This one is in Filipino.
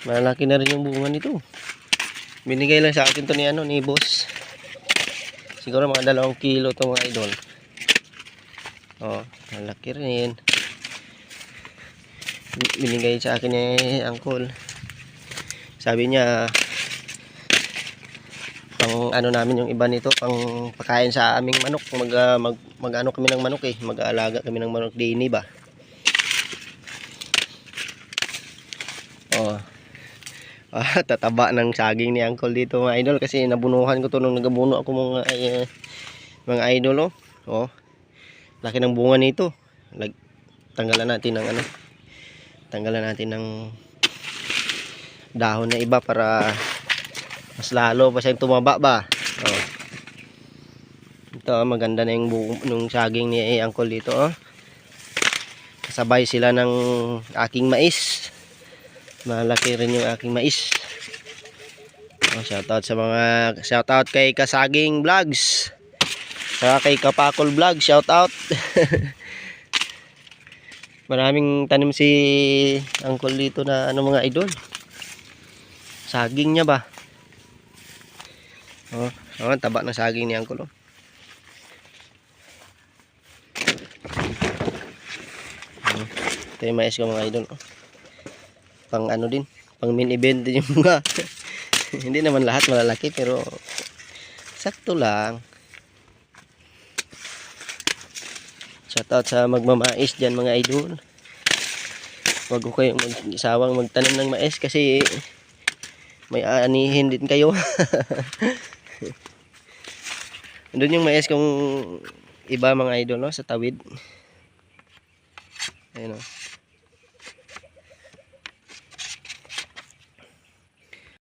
Malaki na rin yung bunga nito. Binigay lang sa akin to ni boss. Siguro mga 2 kilo to mga idol. Oh, malaki rin. Binigay sa akin ni uncle. Sabi niya pang ano namin yung iba nito, pang pakain sa aming manok. Mag ano kami ng manok mag-aalaga kami ng manok dini ba. Oh. Tataba ng saging ni uncle dito mga idol, kasi nabunuhan ko to nung nagabuno ako mga idol. Oh, laki ng bunga nito. Tanggalan natin ng dahon na iba para mas lalo pa siyang tumaba ba. Oh, ito maganda na yung saging ni uncle dito. Kasabay sila ng aking mais. Malaki rin yung aking mais. Shoutout kay Kasaging Vlogs. Saka kay Kapakol Vlog, shoutout. Maraming tanim si uncle dito na mga idol. Saging niya ba? Taba ng saging ni uncle. Ito yung mais ko mga idol. Pang ano din, pang main event din yung mga hindi naman lahat malalaki pero sakto lang. Shoutout sa magmamais dyan mga idol. Huwag ko kayong mag-isawang magtanim ng mais kasi may aanihin din kayo. Doon yung mais kung iba mga idol sa tawid. Ayun